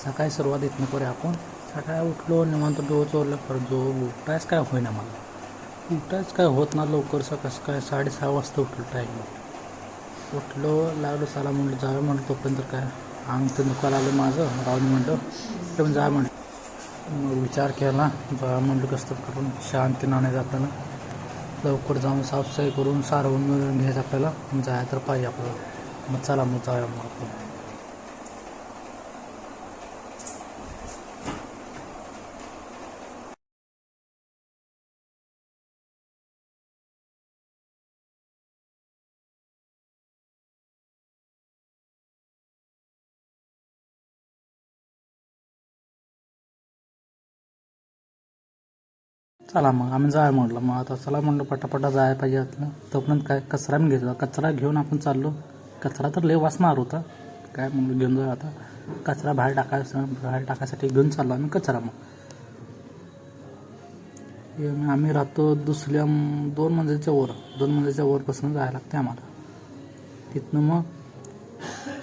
सकाळी सुरुवात इथनं करूया आपण. सकाळी उठलो निवांत डोळ चोरलं परत जो उठायच काय होईना मला. उठायच काय होत ना लवकर. कसं काय 6:30 वाजता उठलो टाईम. उठलो लागलो चला म्हणलं जावं म्हणलं तोपर्यंत काय अंग तर दुखायला आलं माझं. राहून म्हणलं पण जा म्हणलं. मग विचार केला जावं म्हणलं कसं करून शांती आणायचं आपल्याला. लवकर जाऊन साफसफाई करून सारवून मिळून घ्यायचं आपल्याला. जायला तर पाहिजे आपल्याला. मग चला मग जाऊया मग आपण. चला मग आम्ही जाय म्हटलं. मग आता चला म्हणलं पटापटा जायला पाहिजे आपलं. तोपर्यंत काय कचरा मी घेतला. कचरा घेऊन आपण चाललो. कचरा तर लय वासणार होता. काय म्हणलं घेऊन जाऊ आता. कचरा बाहेर टाकायसाठी घेऊन चाललो आम्ही कचरा. मग आम्ही राहतो दुसऱ्या 2 मंजिलच्या वर. 2 मंजिलच्या वरपासून जायला लागते आम्हाला. तिथनं मग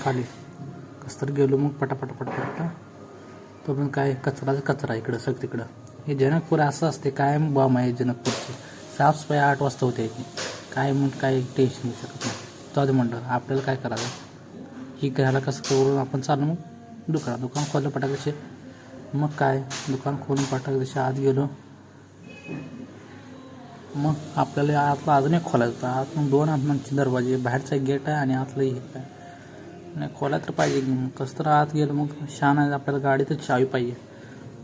खाली कसं तर गेलो मग पटापटा. तोपर्यंत काय कचरा इकडं सग तिकडं. हे जनकपूर असं असते काय बॉम्ब आहे जनकपूरची. साफसफाई 8 वाजता होते. काय मग काय टेन्शन घेऊ शकत नाही. जाऊ दे म्हणलं आपल्याला काय करायचं. ही घ्यायला कसं करून आपण चालू मग दुकान खोललं पटाकशी. मग काय दुकान खोलून पटाकशी आत गेलो. मग आपल्याला आतला अजून एक खोलायचं होतं. आत मग 2 आतमध्ये दरवाजे. बाहेरचा गेट आहे आणि आतलं हे काय नाही खोला तर पाहिजे की. मग कसं तर आत गेलं मग शान आहे आपल्याला गाडीत चावी पाहिजे.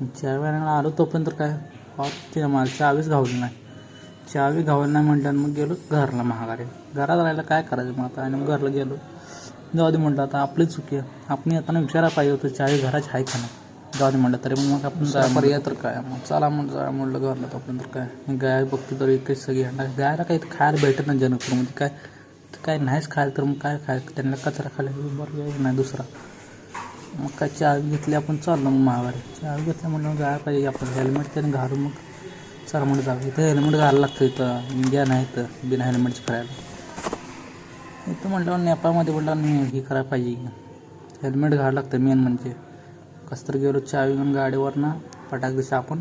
चावी आणायला आलो तोपर्यंत काय ते मला चावीच घावली नाही. चावी घावली नाही म्हटल्यानं मग गेलो घरला महागारी. घरात राहायला काय करायचं मग आता. आणि मग घरला गेलो. जाऊ दे म्हटलं आता आपली चुकी आहे. आपण येताना विचारायला पाहिजे होतं चावी घराची आहे का नाही. जाऊ दे म्हटलं तरी मग आपण पर्याय तर काय मग चला म्हटलं घरला. तोपर्यंत काय गाय बघतो तरी काही सगळी गायला काही खायला भेटत नाही जनकपूरमध्ये. काय नाहीच खायला तर मग काय खायला. त्यांना कचरा खायला बरं नाही दुसरा. मग काय चावी घेतली आपण चाललो मग महागारी. चावी घेतल्या म्हणून जायला पाहिजे आपण. हेल्मेट त्याने घालून मग चला म्हणून जावं. इथं हेल्मेट घालायला लागतं. इथं इंडिया नाही तर बिना हेल्मेटची फिरायला. इथं म्हटल्यावर नेपाळमध्ये म्हटलं हे करायला पाहिजे. हेल्मेट घालायला लागतं मेन म्हणजे. कसं तर गेलो चावी घेऊन गाडीवरनं पटाक दिवशी आपण.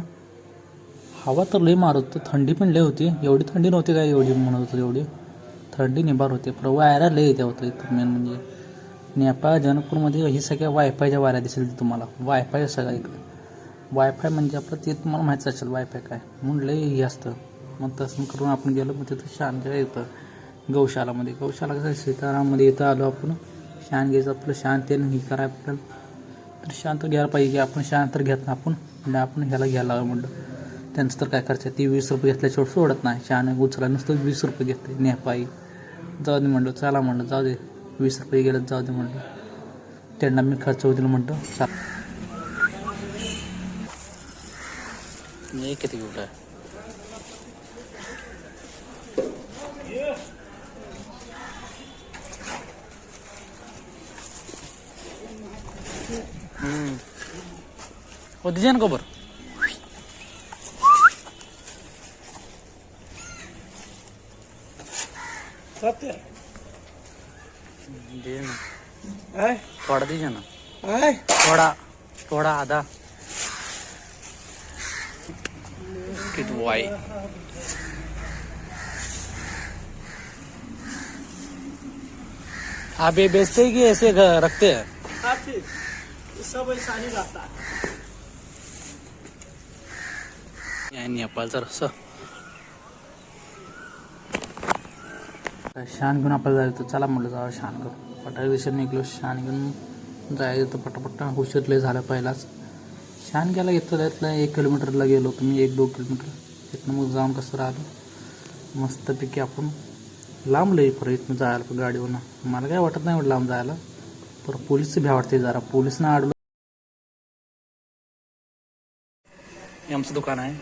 हवा तर लई मारत होतं. थंडी पण लई होती. एवढी थंडी नव्हती काय एवढी म्हणत होतं. एवढी थंडी निभार होते. पण वायरा लई येत्या होतं इथं मेन म्हणजे. नेपाळ जनकपूरमध्ये ही सगळ्या वायफायच्या वाऱ्या दिसेल तुम्हाला. वायफाय सगळ्या इकडे. वायफाय म्हणजे आपलं ते तुम्हाला माहीत असेल वायफाय काय म्हणून लई हे असतं. मग तसं करून आपण गेलो. मग तिथं शांत येतं गौशालामध्ये. गौशाला कसं सीताराममध्ये इथं आलो आपण. शान घ्यायचं आपलं शांतीने हे करायला आपल्याला. तर शांत घ्यायला पाहिजे की आपण. शांत तर घेत ना आपण ह्याला घ्यायला हवं म्हटलं. त्यांचं तर काय करायचं. ती 20 रुपये घेतल्याशिवाय सोडत नाही. शान उचला नुसतं 20 रुपये घेते नेपाळी. जाऊ दे म्हणलं चला म्हणलं जाऊ दे 20 रुपये गेलं जाऊ दे म्हणलं. त्यांना मी खर्च होतील म्हणतो. नाही किती कुठं आहे. ओ दीजिए ना गोबर. थोड़ा दीजिए ना. थोड़ा आधा किट वाई. आप ये बेचते हैं कि ऐसे रखते हैं. सब ऐसा नहीं रहता. नेपाळचं रस्सा. शान घेऊन आपल्याला जायचं. चला म्हटलं जावं शान घेऊन. पटाक दिशेने निघलो. शान घेऊन जायचं तर पटापट्टा उशीर लय झाला पहिलाच. शान घ्यायला घेतलं 1 किलोमीटरला गेलो तुम्ही. 1-2 किलोमीटर तिथनं मग जाऊन कसं राहिलं मस्तपैकी आपण. लांब लई परत इथनं जायला गाडीवरनं. मला काय वाटत नाही लांब जायला. पर पोलीसचं भ्या वाटते जरा. पोलिसनं अडलं. आमचं दुकान आहे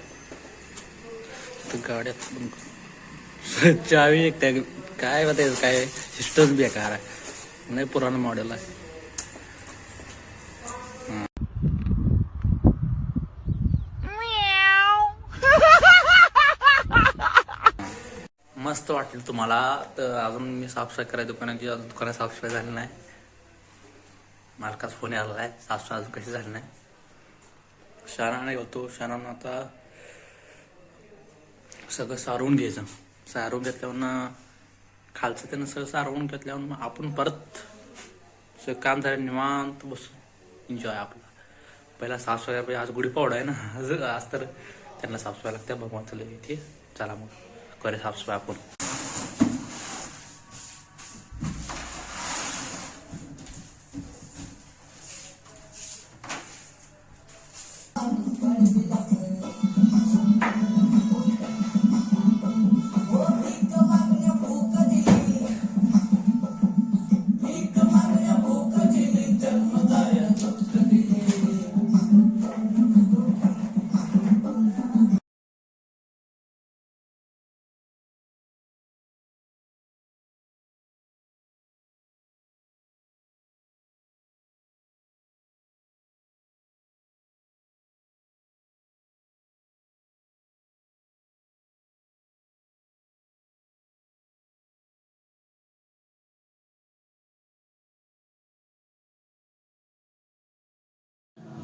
तर गाड्यात चावी एक त्या काय बतायचं काय सिस्टम बेकार आहे. नाही पुराणं मॉडेल आहे. मस्त वाटेल तुम्हाला. तर अजून मी साफसफाई करायची दुकानाची. अजून दुकानात साफसफाई झाली नाही. मालकाचा फोन आला आहे, सासू अजून कशी झाली नाही. शानाने होतो, शानानं आता सगळं सारवून घ्यायचं. सारवून घेतल्यावर खालचं त्यानं सगळं सारवून घेतल्यावर मग आपण परत सगळं काम झालं निवांत बसून एन्जॉय आपला. पहिला साफसफाई, आज गुढीपाडवा आहे ना, आज तर त्यांना साफसफाई लागते. भगवान चला इथे, चला मग करे साफसफाई आपण.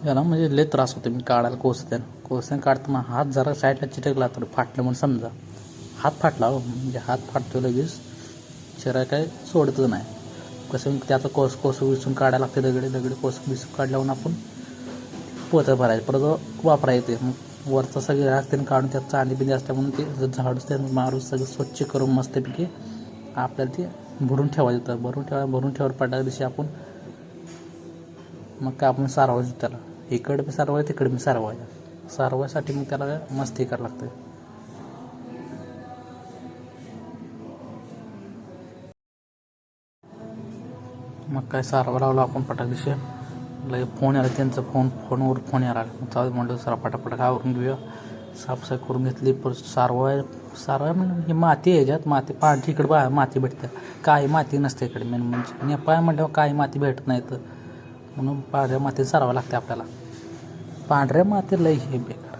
याला म्हणजे लय त्रास होतो. मी काढायला कोसत्यानं काढताना हात जरा साईडला चिटकला तर फाटलं म्हणून समजा. हात फाटला हो, म्हणजे हात फाटतो लगेच, चिरा काय सोडतच नाही. कसं त्याचं कोस विसून काढायला लागते. दगडे कोस विसून काढल्यावर आपण पोतं भरायचं, परत वापरायचं ते. मग वरचं सगळे राखते काढून त्यात चांदी बिंदी असल्या म्हणून ते झाडूच ते मारून सगळं स्वच्छ करून मस्तपैकी आपल्याला ते भरून ठेवायचं. भरून ठेवायला पडल्या दिवशी आपण मग काय आपण सारवायचं त्याला. इकडे बी सारवायचं, तिकडे बी सारवायचं. सारवायसाठी मग त्याला मस्त हे करावं लागतं. मग काय सारवा लावला आपण पटाक दिवशी. लगे फोन आला त्यांचा, फोनवर फोन यायला लागला. चालू म्हणलं सरा पटापट आवरून घेऊया. साफसफाई करून घेतली. परत सारवाय म्हणलं ही माती आहे, ह्याच्यात माती पांढरी इकडे बाहेर माती भेटते, काही माती नसते इकडे. मेन म्हणजे नेपाळ म्हटल्यावर काही माती भेटत नाही तर म्हणून पांढऱ्या मातीत सारावं लागते आपल्याला. पांढऱ्या माती लई हे बेकार,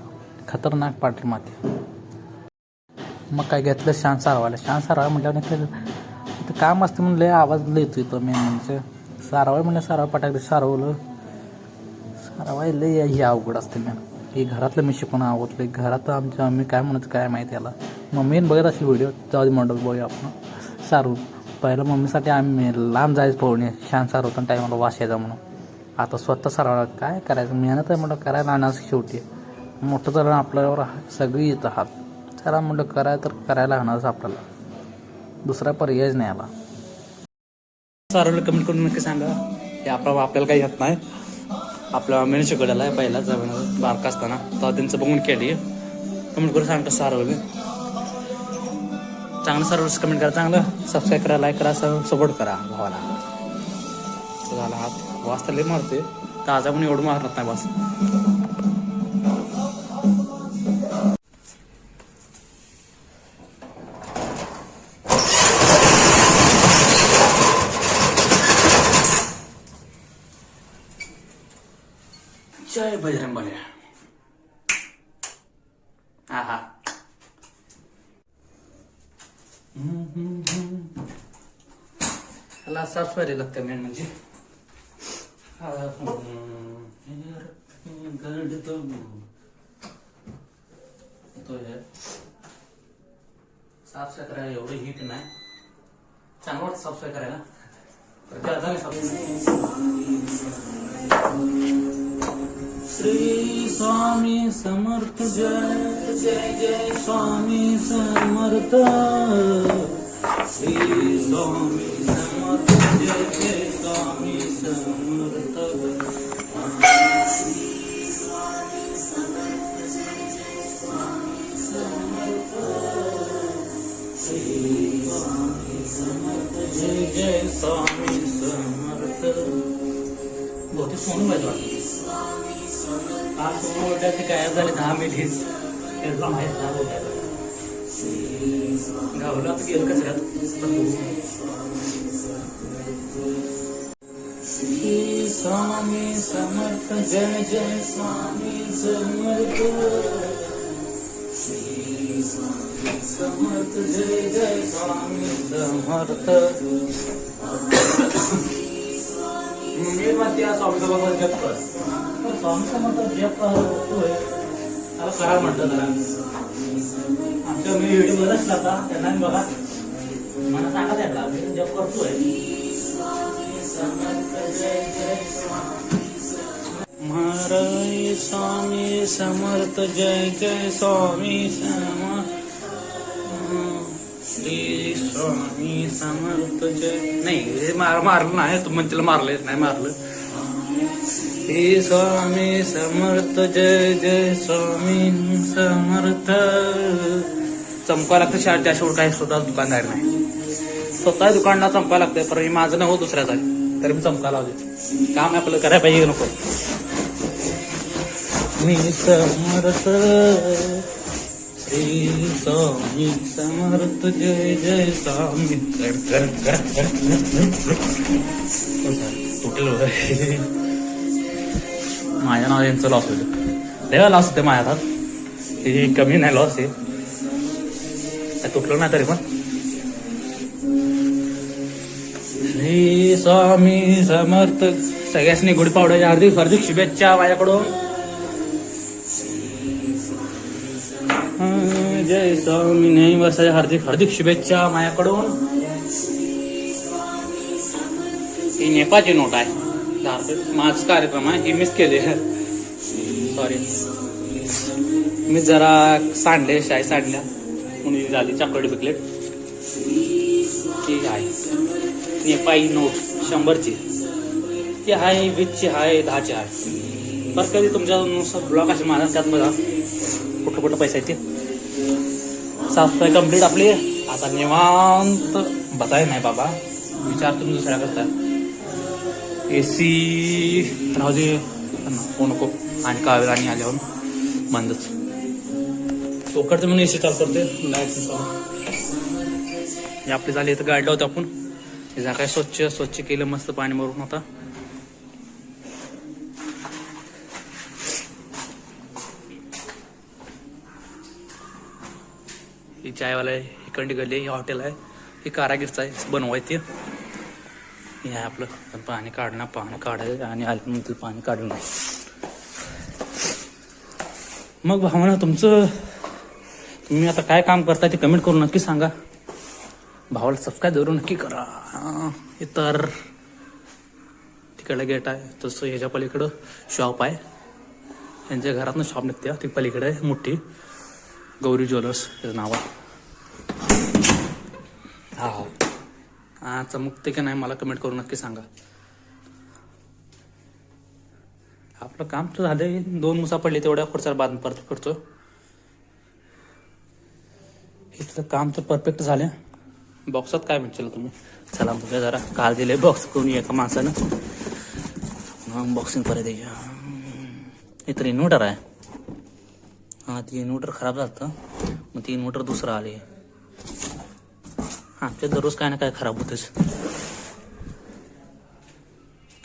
खतरनाक पांढरी माती. मग काय घेतलं शान सारवायला म्हटल्यावर इथं काम असते म्हणून लय आवाज लय येतो. मेन म्हणजे सारवाय म्हणलं सारवा पटाक सारवलं. सारवाय लय हे अवघड असते. मेन हे घरातलं मी शिकून आवडलं. घरात आमच्या आम्ही काय म्हणत काय माहिती याला. मम्मीने बघत असेल व्हिडिओ, जाऊ मंडप बघूया आपण सारून. पहिलं मम्मीसाठी आम्ही लांब जायचं पोहणे शान सारवताना टायमाला वास यायचा म्हणून. आता स्वतः सारवला काय करायचं, मेहनत आहे म्हटलं करायला आणायचं. शेवटी मोठं झालं आपल्यावर सगळी येतं हात. चला म्हटलं करायला आणायचं आपल्याला, दुसरा पर्यायच नाही आला. सारवलं कमेंट करून नक्की सांगा. हे आपल्याला काही येत नाही. आपल्या मम्मीने शिकवलेलं आहे पहिला बारका असताना, तेव्हा त्यांचं बघून केली. कमेंट करून सांगता सारवलं चांगलं. सारवलं कमेंट करा, चांगलं सबस्क्राईब करा, लाईक करा, सपोर्ट करा भावाला. झाला हात वाजता लय मारते, ताजा पण एवढं मारत नाही बस. जय बजरंगबली. हा ह्याला साफसफाई लागते मेन म्हणजे. साफसफाई करायला एवढं हिट नाही, चांगलं वाटतं साफसफाई करायला. श्री स्वामी समर्थ. जय जय जय स्वामी समर्थ. श्री स्वामी समर्थ. जय जय स्वामी समर्थ. श्री स्वामी समर्थ. जय जय स्वामी समर्थ. श्री स्वामी समर्थ. जय जय स्वामी समर्थ. बहुतेक सोनू पाहिजे वाटतं. आज सोनू वाटतं ते काय झाले 10 मिनिट त्याला माहीत नाही. गावला तर गेलं कचऱ्यात. श्री स्वामी समर्थ. जय जय स्वामी समर्थ. श्री स्वामी समर्थ. जय जय स्वामी समर्थ. मी म्हणते स्वामी समर्थ जप कर, स्वामी समर्थ जप होतोय त्याला करा म्हणतं जरा. आमच्या मी व्हिडिओ बघत असला का त्यांना बघा मला सांगा त्याला मी जप करतोय. महाराज स्वामी समर्थ जय जय स्वामी समर्थ श्री स्वामी समर्थ जय. नाही हे मारलं नाही तू म्हणतील मारले नाही मारलं. श्री स्वामी समर्थ जय जय स्वामी समर्थ. चमका लागतं शाळेत त्याशिवाय काही स्वतः दुकानदार नाही. स्वतः दुकानला चमका लागतंय पण हे माझं नव्हतं दुसऱ्याचा तरी मी चमका लावते. काम आपलं करायला पाहिजे नको. मी समर्थ श्री स्वामी समर्थ जय जय स्वामी. तुटेल माझ्या नाव यांचं लॉस होतं तेव्हा लॉस होते माझ्या हातात. हे कमी नाही लॉस आहे तुटलं नाही तरी पण. श्री स्वामी समर्थ. सगळ्यांनी गुढीपाडव्याच्या हार्दिक हार्दिक शुभेच्छा माझ्याकडून. जय स्वामी. नवीन वर्षाच्या हार्दिक हार्दिक शुभेच्छा माझ्याकडून. ही नेपाळची नोट आहे. माझा कार्यक्रम आहे हे मिस केले सॉरी. मी जरा सांडले शाही सांडल्या म्हणून झाली चॉकलेट बिकलेट. ठीक आहे. नेपाळी नोट 100ची ती आहे 20ची आहे 10ची आहे. बस कधी तुमच्या ब्लॉक असे माझा त्यात बघा कुठं कुठं पैसे आहेत ते. साफसफाई कंप्लीट आपली. आता निवांत बसाय नाही बाबा विचार तुम्ही दुसऱ्या करता. AC राहू दे हो नको आणि कावेर आणि आल्यावर बंदच. तोकडचं म्हणून AC चालू करते लाईट. आपली झाली तर गाडी लावतो आपण. जरा काय स्वच्छ केलं मस्त पाणी मारून. आता ही चायवाला आहे इकडे गल्ली. हे हॉटेल आहे हे कारागीरचं आहे बनवायचे. हे आहे आपलं पाणी काढणं पाणी काढायचं आणि आल्यानंतर पाणी काढलं नाही. मग भावना तुमचं तुम्ही आता काय काम करता ते कमेंट करून नक्की सांगा. भावाला सबस्क्राईब जरूर नक्की करा. इतर तिकडे गेट आहे तसं ह्याच्या पलीकडं शॉप आहे. यांच्या घरातनं शॉप निघते ती पलीकडे आहे मोठी गौरी ज्वेलर्स त्याचं नाव आहे. हा चमकते की नाही मला कमेंट करून नक्की सांगा. आपलं काम तर झालंय. 2 मुसा पडले तेवढ्या खुर्च्याला बाद परत करतो. इथलं काम तर परफेक्ट झालं. बॉक्सात काय म्हणशील तुम्ही. चला बघा जरा काल दिले बॉक्स करून एका माणसानं अनबॉक्सिंग परत द्यायच्या. इतर इन्व्हर्टर आहे. हा ती इन्व्हर्टर खराब झालं मग ती इन्व्हर्टर दुसरं आले. आमच्या दररोज काय ना काय खराब होतेच.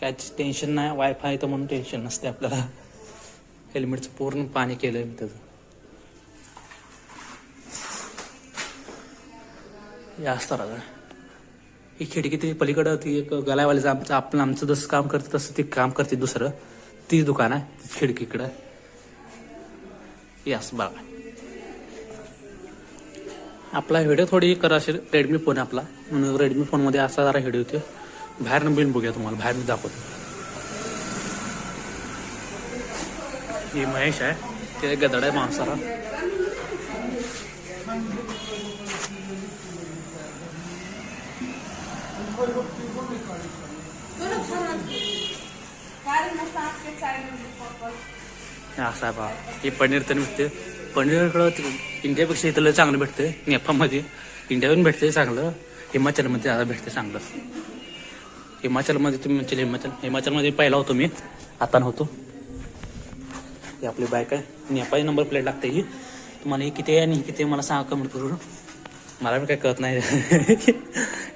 काय टेन्शन नाही. वायफाय तर म्हणून टेन्शन नसते आपल्याला. हेल्मेटचं पूर्ण पाणी केलंय मी त्याचं. जास्त राहतं. ही खिडकी ती पलीकडं ती एक गलावालीचं आमचं जसं काम करते तसं ती काम करते दुसरं. ती दुकान आहे खिडकीकडं. यास बघा आपला व्हिडिओ थोडी करा असेल. रेडमी फोन आहे आपला म्हणून रेडमी फोनमध्ये असा जरा व्हिडिओ होते. बाहेरनं बिन बघूया तुम्हाला बाहेर मी दाखवतो. ही महेश आहे ते गदड आहे माणसाला. असं आहे बा. हे पनीर तर भेटते. पनीरकडं इंडियापेक्षा इथलं चांगलं भेटते. नेपाळमध्ये इंडियाहून भेटते चांगलं. हिमाचलमध्ये ज्यादा भेटते चांगलं. हिमाचलमध्ये तुम्ही म्हणजे हिमाचलमध्ये पहिला होतो मी आता नव्हतो. ही आपली बाईक आहे. नेपाळी नंबर प्लेट लागते. ही तुम्हाला ही किती आहे आणि ही किती आहे मला सांगा कमेंट करून. मला पण काय कळत नाही.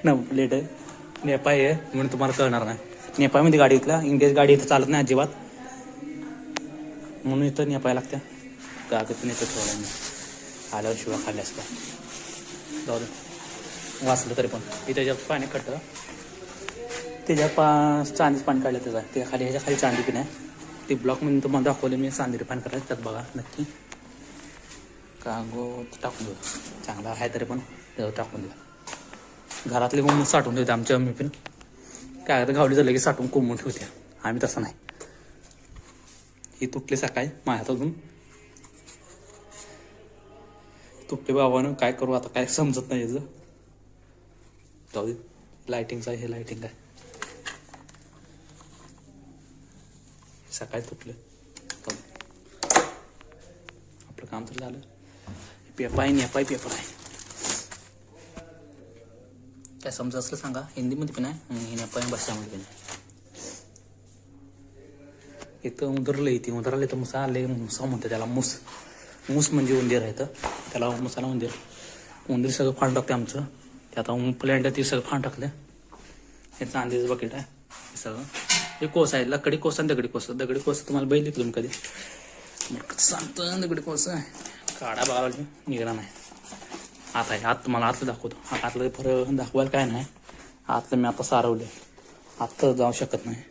नंबर प्लेट आहे नेपाळी आहे म्हणून तुम्हाला कळणार नाही. नेपाळमध्ये गाडी इथला इंडियाची गाडी इथं चालत नाही अजिबात म्हणून इथं नेपाळी लागत्या. कागद नेतं ठेवला मी आल्यावर शिवा खाल्ल्या असता. जाऊ दे वाचलं तरी पण इथं त्याच्यात पाणी कट्ट त्याच्या चांदीच पाणी काढलं त्याचा, त्याच्या खाली ह्याच्या खाली चांदी पण आहे. ते ब्लॉकमध्ये तुम्हाला दाखवले मी चांदी पाणी करायचं, त्यात बघा नक्की कांगो टाकून देऊ. चांगला आहे तरी पण त्यावर टाकून द्या. घरातले कोंबून साठवून ठेवते आमच्या मम्मी पण. काय आता गावली झालं की साठवून कोंबून ठेवते. आम्ही तसं नाही. ही तुटली सकाळी माझ्या हातातून तुटले बाबानं. काय करू आता, काय समजत नाही याचं. जाऊ दे. लायटिंगचं आहे हे, लायटिंग आहे. सकाळी तुटलं. आपलं काम तर झालं. पेपर आहे, नेपाय पेपर आहे. काय समजा असलं सांगा. हिंदीमध्ये पण आहे, नेपाळी भाषामध्ये पण आहे. इथं उंदरलं येते, उंदराला इथं मुसा आले. मुसा म्हणतं त्याला. मूस म्हणजे उंदीर आहे तर त्याला मुसाला उंदीर. उंदीर सगळं फांड टाकते आमचं. ते आता प्लॅन्ट आहे ते सगळं फांड टाकलं. हे चांदीचं बकेट आहे हे सगळं. हे कोस आहे, लकडी कोस आणि दगडी कोस. दगडी कोस तुम्हाला बैल तुम्ही कधी सांगतो. दगडी कोस आहे काढा बघायला निघाला नाही. आत आहे, आत तुम्हाला आतलं दाखवतो. आतलं फरक दाखवायला काय नाही. आतलं मी आता सारवले. आत तर जाऊ शकत नाही.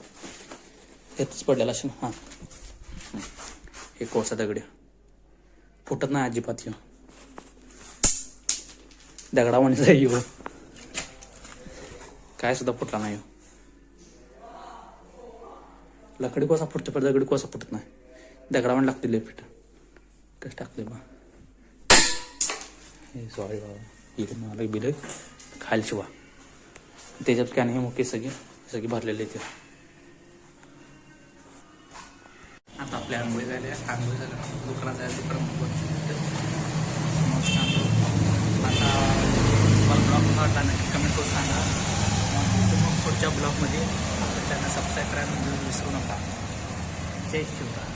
हेच पडलेलं असेल. हां हे कोसा दगडी फुटत नाही अजिबात. ह्यो दगडा म्हणजे येऊ काय सुद्धा फुटला नाही. लकडी कोसा फुटते पण दगडी कोसा फुटत नाही. दगडा पण लागते लय फिट. कसं टाकले बा हे. सॉरी बाबा इथे मला बिल खायला शिवा. त्याच्यात काय नाही. मोठी सगळी भरलेली ते. आता आपल्या आंघोळी झाल्या. आंघोळी झाल्या दुकानात जायचं. आता मला ब्लॉग वाटला नाही कमेंट करून सांगा. मग पुढच्या ब्लॉगमध्ये आपल्या चॅनल सबस्क्राईब करायला विसरू नका. जय शिवराय.